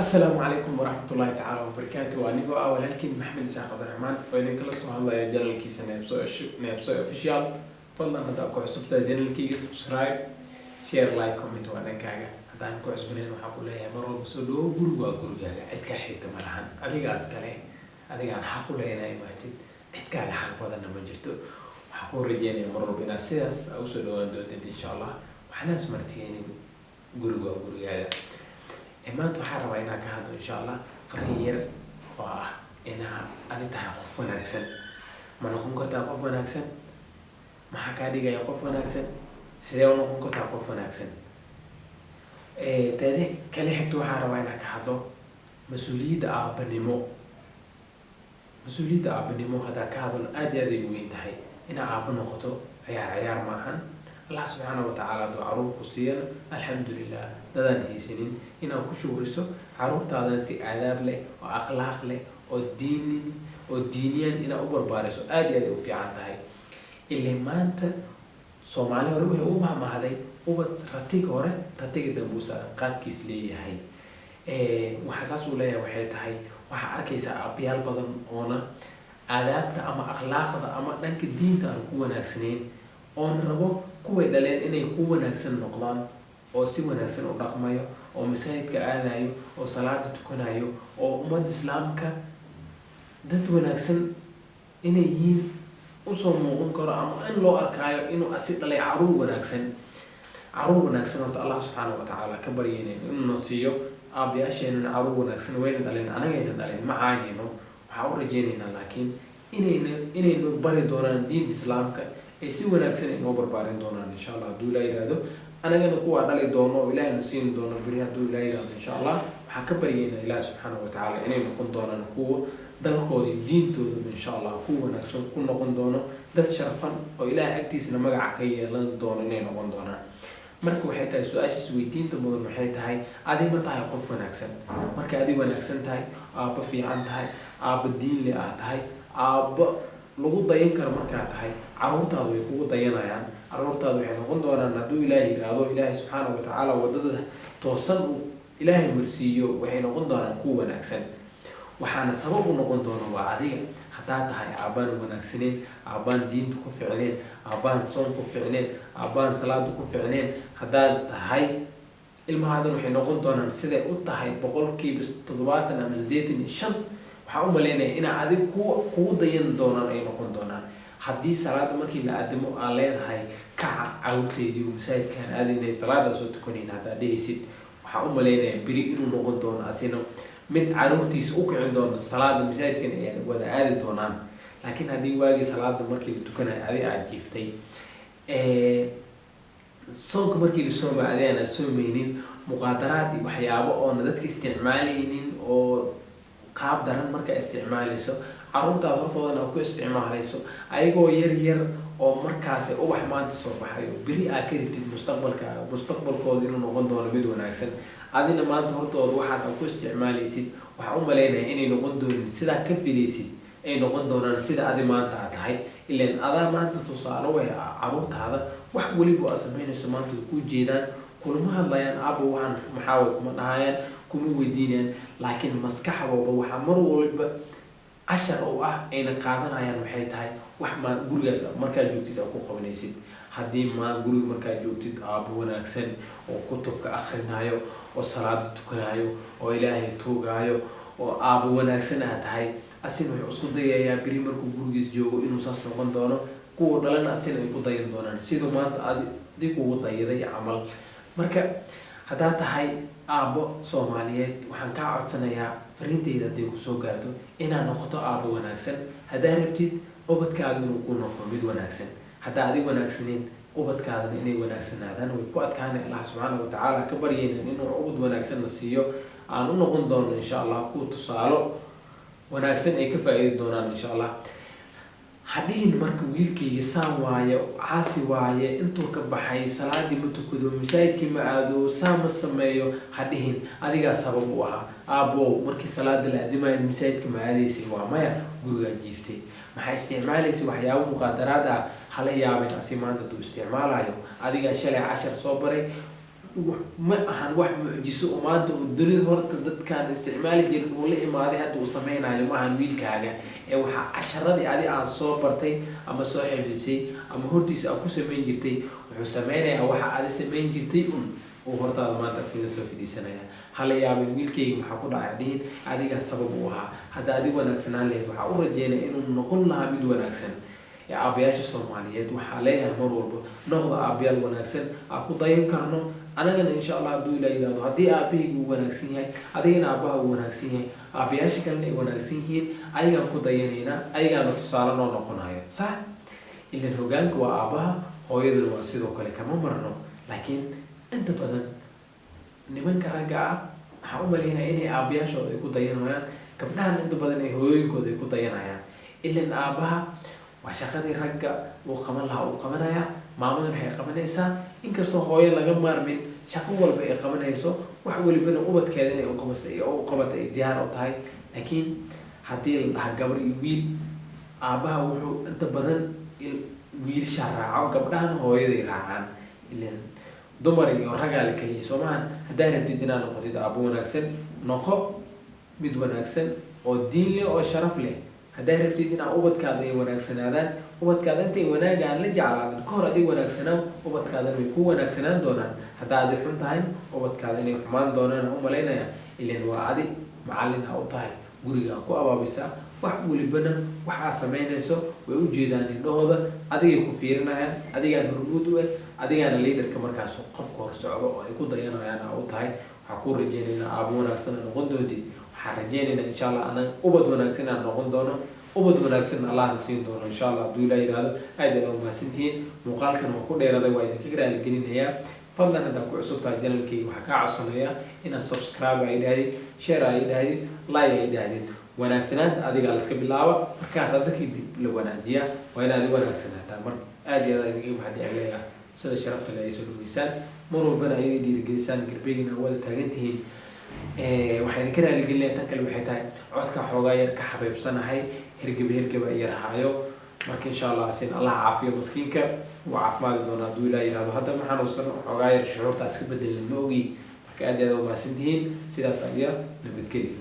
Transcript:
السلام عليكم ورحمة الله تعالى وبركاته وأنيقو أول هالكين محمد إسحاق عبد الرحمن وإذن كل صو هذا يا جلال كيس نابسو أوفيشال فضلا هذا أكو عصبته جلال كي سبسكرايب شير لايك كومنت وأنا كاجا هذا أنكو عصبنين وحقول له يا مرة بسودو جروجا عد كحيت ملحن أديك أسكاله أديك أنا حقول له أنا ماجد عد كاجا حق بدنا ما جرتو وحقول رجعني مرة بين السياس أو سودو أندو إن شاء الله وحنا سمرتيني جروجا maanta waxaan rabaa inaan ka hadlo insha Allah fariin yar oo ah inaa adi tahay qof wanaagsan ma noqon kartaa qof wanaagsan maxaa kaa dhigaya qof wanaagsan sidee u noqon kartaa qof wanaagsan taade kale xigta waxaan rabaa inaan ka hadlo mas'uuliyadda aabanimo hadaa ka hadlo aad iyo aad ay weyn tahay inaa aabo noqoto ciyaar maahan الله سبحانه وتعالى دو عروق كسينا الحمد لله دادان هيسنين إنا كشوريسو عروق تادان سي آداب له وأخلاق له ودينيا إنا أبر بارسو آدي آدي وفي عانتهاي اللي ما أنت صومالي وروه أوبها ما هذي أوبت رتيك هوري رتيك دنبوسا قاد كيسلي هاي وحساسو ليا وحيتهاي وحا أركيسا أبيال بدن أونا آداب تا أما أخلاق تا أما نانك الدين تا نكو وناكسنين oon rabo kuway dhaleen inay ku wanaagsan noqdaan oo si wanaagsan u dhaqmayo oo masaajidka aadayo oo salaada tukanayo oo ummadda islaamka dad wanaagsan inay yihiin u soo muuqan karo ama in loo arkaayo inuu asi dhalay caruur wanaagsan horta Allah subhanahu wa ta'ala ka baryeynayno inuu nasiyo aabiyaasheenna caruur wanaagsan wayna dhaleen anagayna dhaleen ma caanayno waxa u rajeynaynaa laakiin inaynu bari doonaan diinta islaamka ay si wanaagsan inoo barbaarin doonaan insha Allah haduu Ilaahay yiraahdo anagana kuwa dhalay doono oo Ilaahay na siin doono bari haduu Ilaahay yiraahdo insha Allah waxa ka baryeynaa Ilaahay subhanahu wa ta'ala inay noqon doonaan kuwa dalkoodii diintooda insha Allah ku wanaagsan ku noqon doono dad sharafan oo Ilaahay agtiisana magac ka yeelan doono inay noqon doonaan marka waxay tahay su'aashiis weydiinta mudan waxay tahay adiga ma tahay qof wanaagsan marka adiga wanaagsan tahay aaba fiican tahay aaba diin leh tahay aaba lagu dayan karo markaa tahay caruurtaadu way kugu dayanayaan caruurtaadu waxay noqon doonaan haduu Ilaahay yiraahdo Ilaahay subhanahu wa ta'ala wadada toosan uu Ilaahay marsiiyo waxay noqon doonaan kuwa wanaagsan waxaana sabab u noqon doona waa adiga hadaa tahay aabaan wanaagsaneen aabaan diinta ku ficneen aabaan soon ku ficneen aabaan salaad ku ficneen hadaa tahay ilmahaadan waxay noqon doonaan sida u tahay 70% ama 85 waxaa u maleynaya inaa adig kugu dayan doonaan ay noqon doonaan haddii salaada markii la aadamo aan leedahay kaca caruurteedii oo masaajidkaan aadaynay salaada soo tukanayna haddaa dhehaysid waxaa u maleynaya beri inuu noqon doono asina mid caruurtiisa u kicin doono salaada masaajidkan ay wada aadi doonaan laakiin haddii waagii salaada markii la tukanayo adi aad jiiftay soonka markii la sooma adi aan soomeynin muqaadaraad iyo waxyaabo oona dadka isticmaalaynin oo qaab daran marka isticmaalayso caruurtaada hortoodana ku isticmaalayso ayagoo yar oo markaas ubax maanta soo baxayo biri aad ka rabtid mustaqbalkooda inuu noqon doono mid wanaagsan adina maanta hortooda waxaas aad ku isticmaalaysid waxa u maleynaya inay noqon doonin sidaa ka filaysid ay noqon doonaan sida adi maanta aad tahay ilaan adaa maanta tusaale way caruurtaada wax waliba aad samaynayso maanta way ku jeedaan kulma hadlayaan aabo waxaan maxaa way kuma dhahayaan kuma weydiinayaan laakiin maskaxdooda waxa mar walba cashar oo ah ayna qaadanayaan waxay tahay wax ma gurigaas markaa joogtid aad ku qabanaysid haddii ma guriga markaa joogtid aabo wanaagsan oo kutubka akhrinayo oo salaada tukanayo oo Ilaahay tuugaayo oo aabo wanaagsan aad tahay asina wuxuu isku dayayaa biri markuu gurigiis joogo inuu saas noqon doono kuwa dhalana asina ay ku dayan doonaan sidoo maanta adigu ugu dayaday camal marka hadaa tahay aabo Soomaaliyeed waxaan ka codsanayaa fariintayda haday ku soo gaarto inaad noqoto aabo wanaagsan hadaa rabtid ubadkaaga inuu ku noqdo mid wanaagsan hadaa adiga wanaagsaneen ubadkaadana inay wanaagsanaadaan way ku adkaanay Allah subhanahu wa ta'ala ka baryeynaa inuu ubad wanaagsan na siiyo aan u noqon doono insha Allah ku tusaalo wanaagsan ay ka faa'iidi doonaan insha Allah hadhiin marka wiilkayga saan waaye caasi waaye intuu ka baxay salaadii ma tukado masaajidkii ma aado saama sameeyo hadhiin adigaa sabab u ahaa aabo markii salaada la aadimayo masaajidka ma aadaysay waa maya guriga jiiftay maxaa isticmaalaysa waxyaabo muqaadaraad ah hala yaabin asi maanta tuu isticmaalayo adigaa shalay 10 soo baray ma ahan wax mucjiso oo maanta oo dunida horta dadkaan isticmaali jirin uu la imaaday hadda uu sameynayo ma ahan wiilkaaga ee waxaa casharadii adi aan soo bartay ama soo xifdisay ama hortiisa aad ku samayn jirtay wuxuu sameynayaa waxa adi samayn jirtay uu hortaada maanta si la soo fidhiisanaya hala yaabin wiilkayga maxaa ku dhacay dhihin adigaa sabab u ahaa hadda adig wanaagsanaan lahayd waxaa u rajeynaya inuu noqon lahaa mid wanaagsan ee aabayaasha Soomaaliyeed waxaa leeyahay mar walba noqda aabayaal wanaagsan aan ku dayan karno anagana insha Allah hadduu Ilaahay yiraahdo haddii aabahaygu uu wanaagsan yahay adigana aabaha uu wanaagsan yahay aabayaasha kalena ay wanaagsan yihiin ayagaan ku dayanaynaa ayagaana tusaale noo noqonayo sax ilaan hoggaanka waa aabaha hooyaduna waa sidoo kale kama marno laakiin inta badan nimanka ragga ah waxaan u maleynayaa inay aabayaashooda ay ku dayanayaan gabdhahan inta badan ay hooyooyinkooda ay ku dayanayaan ilaan aabaha waa shaqadii ragga uu qaban lahaa uu qabanaya maamadan waxay qabanaysaa inkastoo hooyo laga maarmin shaqo walba ay qabanayso wax walibana ubadkeeda inay u qabata ay diyaar u tahay laakiin haddii la dhaha gabar iyo wiil aabaha wuxuu inta badan wiilasha raaco gabdhahan hooyaday raacaan ilaan dumar iyo raggaa la keliya soomahan haddaa rabtid inaad noqotid aabo wanaagsan noqo mid wanaagsan oo diin leh oo sharaf leh haddaa rabtid inaa ubadkaada ay wanaagsanaadaan ubadkaada intay wanaagaan la jeclaadaan ka hor adig wanaagsanaan ubadkaadana way ku wanaagsanaan doonaan haddaa adi xun tahay ubadkaada inay xumaan doonaan u malaynaya ilaan waa adi macallin aa u tahay gurigaa ku abaabisaa wax walibana waxaa sameynayso way u jeedaan indhahooda adigay ku fiirinayaan adigaan hormuud u adigaana leaderka markaas qofka hor socdo oo ay ku dayanayaan aa u tahay waxaa ku rajeynaynaa aabo wanaagsan aa noqon doontid waxaan rajeynaynaa insha Allah anaga ubad wanaagsan aan noqon doono ubad wanaagsan Allahna siin doono insha Allah hadduu Ilaahay yiraahdo aad ayaad u mahadsantihiin muuqaalkan waa ku dheeraaday waa idinka raali gelinayaa fadlan haddaa ku cusub tahay channelkayga waxaa kaa codsanayaa inaad subscribe ay dhahdid share ay dhahdid like ay dhahdid wanaagsanaanta adigaa la iska bilaaba markaas dadkii dib la wanaajiyaa waa inaad wanaagsanaataa marka aad iyo aad idinka waxaan jeclayaa sida sharafta leh ay soo dhaweysaan mar walbana ay dhiirigelisaan garbeygina wada taagan tihiin waxaan ka raali gelinayaa tan kale waxay tahay codka xoogaa yar ka xabeebsanahay hergeba yar haayo marka insha Allah sin Allah caafiyo maskiinka waa caafimaad doona hadduu Ilaahay yiraahdo hadda maxaan uusan xoogaa yar shucuurta iska bedelin ma ogi marka aad iyo aad u mahadsantihiin sidaas ayaa nabadgelyo